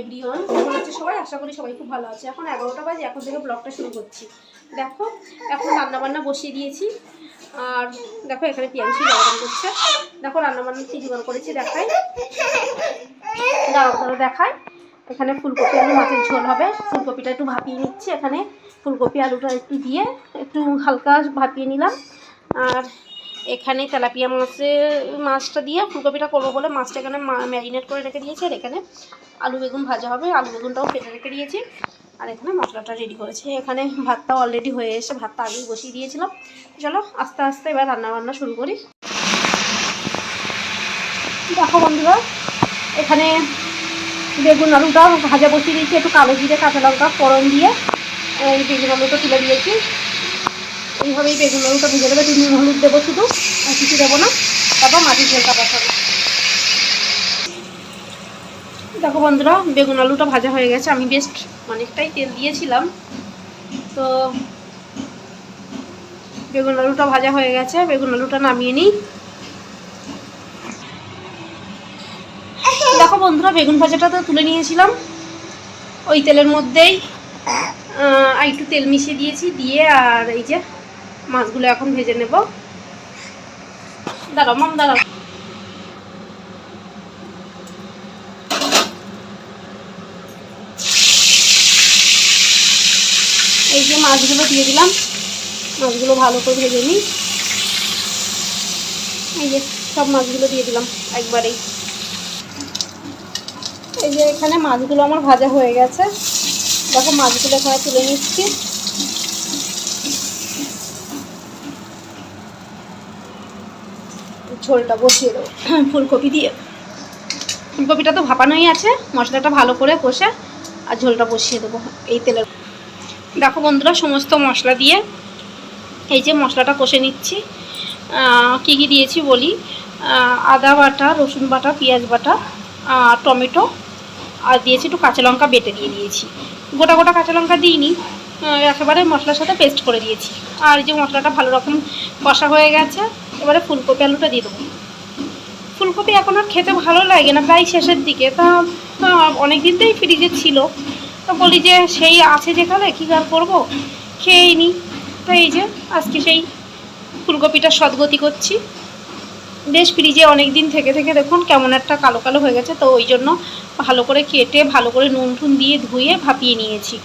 Everyone, কেমন আছে সবাই? আশা করি সবাই খুব ভালো আছে। এখন 11টা বাজে, এখন থেকে ব্লগটা শুরু করছি। দেখো এখন রান্নাবান্না বসিয়ে দিয়েছি। আর দেখো এখানে পিয়াংশি জোগাড় করছে। দেখো রান্নাবান্না কী জোগাড় করেছি দেখাই, দাঁড়াও দেখায়। এখানে ফুলকপি আলু মাছের ঝোল হবে। ফুলকপিটা একটু ভাপিয়ে নিচ্ছি। এখানে ফুলকপি আলুটা একটু দিয়ে একটু হালকা ভাপিয়ে নিলাম। আর এখানে তেলাপিয়া মাছটা দিয়ে ফুলকপিটা করবো বলে মাছটা এখানে ম্যারিনেট করে রেখে দিয়েছি। আর এখানে আলু বেগুন ভাজা হবে, আলু বেগুনটাও কেটে রেখে দিয়েছি। আর এখানে মশলাটা রেডি করেছি। এখানে ভাতটাও অলরেডি হয়ে এসে ভাতটা আগেই বসিয়ে দিয়েছিলাম। চলো আস্তে আস্তে এবার রান্নাবান্না শুরু করি। দেখো বন্ধুরা, এখানে বেগুন আলুটা ভাজা বসিয়ে দিয়েছি। একটু কালো জিরে কাঁচা লঙ্কা ফোড়ন দিয়ে এই বেগুন আলুটা তুলে দিয়েছি। এইভাবেই বেগুন আলুটা ভেজে দেবে। একটু নুন হলুদ দেবো শুধু, আর কিছু দেবো না। তারপর মাটির ঝোলটা বসাবো। দেখো বন্ধুরা, বেগুন আলুটা ভাজা হয়ে গেছে। আমি বেশ অনেকটাই তেল দিয়েছিলাম, তো বেগুন আলুটা ভাজা হয়ে গেছে। বেগুন আলুটা নামিয়ে নিই। দেখো বন্ধুরা, বেগুন ভাজাটা তো তুলে নিয়েছিলাম। ওই তেলের মধ্যেই একটু তেল মিশিয়ে দিয়েছি, দিয়ে আর এই যে মাছগুলো এখন ভেজে নেব। দাঁড়াও মাম দাঁড়াও। এই যে মাছগুলো দিয়ে দিলাম। মাছগুলো ভালো করে ভেজে নিই। এই যে সব মাছগুলো দিয়ে দিলাম একবারেই। এই যে এখানে মাছগুলো আমার ভাজা হয়ে গেছে। দেখো মাছগুলো এখানে তুলে নিচ্ছি। ঝোলটা বসিয়ে দেবো ফুলকপি দিয়ে। ফুলকপিটা তো ভাপানোই আছে, মশলাটা ভালো করে কষে আর ঝোলটা বসিয়ে দেবো এই তেলের। দেখো বন্ধুরা, সমস্ত মশলা দিয়ে এই যে মশলাটা কষে নিচ্ছি। কী কী দিয়েছি বলি। আদা বাটা, রসুন বাটা, পেঁয়াজ বাটা, টমেটো, আর দিয়েছি একটু কাঁচা লঙ্কা বেটে দিয়ে দিয়েছি। গোটা গোটা কাঁচা লঙ্কা দিইনি, একেবারে মশলার সাথে পেস্ট করে দিয়েছি। আর এই যে মশলাটা ভালো রকম কষা হয়ে গেছে। এবারে ফুলকপি আলুটা দিয়ে দেবো। ফুলকপি এখন আর খেতে ভালো লাগে না, প্রায় শেষের দিকে। তা অনেক দিন থেকেই ফ্রিজে ছিল, তো বলি যে সেই আছে যেখানে কী আর করবো, খেয়েই নিই। তো এই যে আজকে সেই ফুলকপিটা সদগতি করছি। বেশ ফ্রিজে অনেক দিন থেকে থেকে দেখুন কেমন একটা কালো কালো হয়ে গেছে। তো ওই জন্য ভালো করে কেটে ভালো করে নুন টুন দিয়ে ধুয়ে ভাপিয়ে নিয়েছি।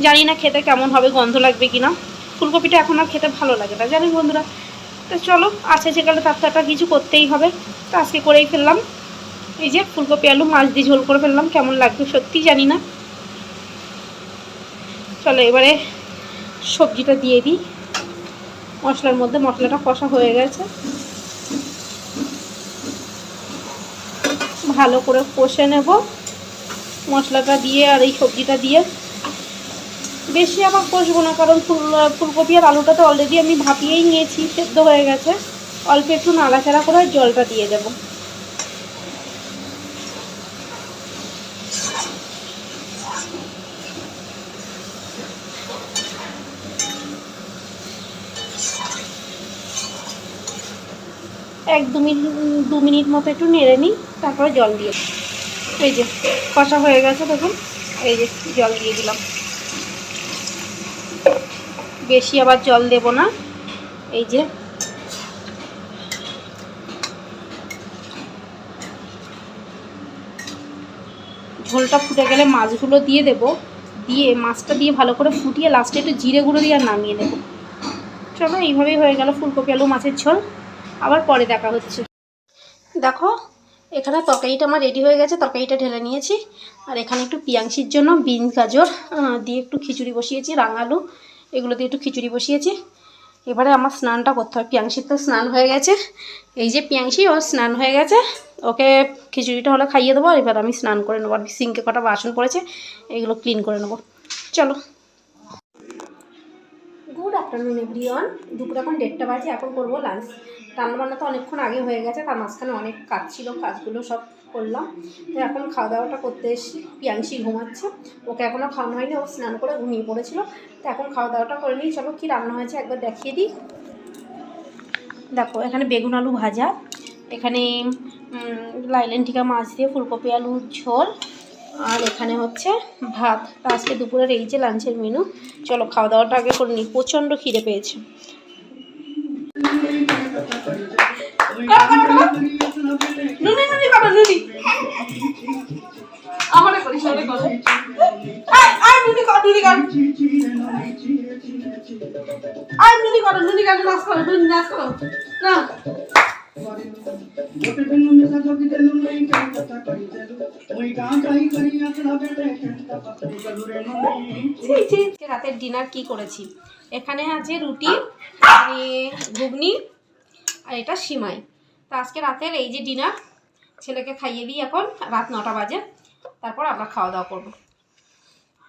জানি না খেতে কেমন হবে, গন্ধ লাগবে কি না। ফুলকপিটা এখন আর খেতে ভালো লাগে না, জানেন বন্ধুরা। তো চলো, আছে যেকালে তার তো একটা কিছু করতেই হবে। তো আজকে করেই ফেললাম। এই যে ফুলকপি আলু মাছ দিয়ে ঝোল করে ফেললাম। কেমন লাগবে সত্যি জানি না। চলো এবারে সবজিটা দিয়ে দিই মশলার মধ্যে। মশলাটা কষা হয়ে গেছে, ভালো করে কষে নেব মশলাটা দিয়ে আর এই সবজিটা দিয়ে। বেশি আবার কষবো না, কারণ ফুলকপি আর আলুটা তো অলরেডি আমি ভাপিয়েই নিয়েছি, সেদ্ধ হয়ে গেছে। অল্প একটু নাড়াচাড়া করে জলটা দিয়ে দেব। দু মিনিট মতো একটু নেড়ে নিই, তারপরে জল দিয়ে। এই যে কষা হয়ে গেছে দেখুন। এই যে জল দিয়ে দিলাম। বেশি আবার জল দেব না। এই যে ঝোলটা ফুটে গেলে মাছগুলো দিয়ে দেব। দিয়ে মাছটা দিয়ে ভালো করে ফুটিয়ে লাস্টে একটু জিরে গুঁড়ো দিয়ে আর নামিয়ে দেবো। চলো, এইভাবেই হয়ে গেল ফুলকপি আলু মাছের ঝোল। আবার পরে দেখা হচ্ছে। দেখো এখানে তরকারিটা আমার রেডি হয়ে গেছে। তরকারিটা ঢেলে নিয়েছি। আর এখানে একটু পিয়াংশির জন্য বিনস গাজর দিয়ে একটু খিচুড়ি বসিয়েছি, রাঙালু এগুলো দিয়ে একটু খিচুড়ি বসিয়েছি। এবারে আমার স্নানটা করতে হবে। পিয়াংশির তো স্নান হয়ে গেছে। এই যে পিয়াংশি, ওর স্নান হয়ে গেছে। ওকে খিচুড়িটা হলে খাইয়ে দেবো। এবার আমি স্নান করে নেবো। আর সিঙ্কে কটা বাসন পড়েছে, এগুলো ক্লিন করে নেবো। চলো। Good afternoon everyone. দুপুর এখন 1:30 বাজে। এখন করবো লাঞ্চ। রান্নাবান্না তো অনেকক্ষণ আগে হয়ে গেছে, তার মাঝখানে অনেক কাজ ছিল, কাজগুলো সব করলাম। তো এখন খাওয়া দাওয়াটা করতে এসেছি। পিয়াংশি ঘুমাচ্ছে, ওকে এখনও খাওয়ানো হয়নি। ও স্নান করে ঘুমিয়ে পড়েছিল। তো এখন খাওয়া দাওয়াটা করে নিই। চলো কী রান্না হয়েছে একবার দেখিয়ে দিই। দেখো এখানে বেগুন আলু ভাজা, এখানে লাইলেন্টিকা মাছ দিয়ে ফুলকপি আলু ঝোল, আর এখানে হচ্ছে ভাত। তা আজকে দুপুরের এই যে লাঞ্চের মেনু। চলো খাওয়া দাওয়াটা আগে করে নিই, প্রচণ্ড খিদে পেয়েছে। রাতের ডিনার কি করেছি, এখানে আছে রুটি, ঘুগনি, আর এটা সিমাই। তা আজকে রাতের এই যে ডিনার, ছেলেকে খাইয়ে দিই, এখন রাত 9টা বাজে, তারপর আমরা খাওয়া দাওয়া করবো।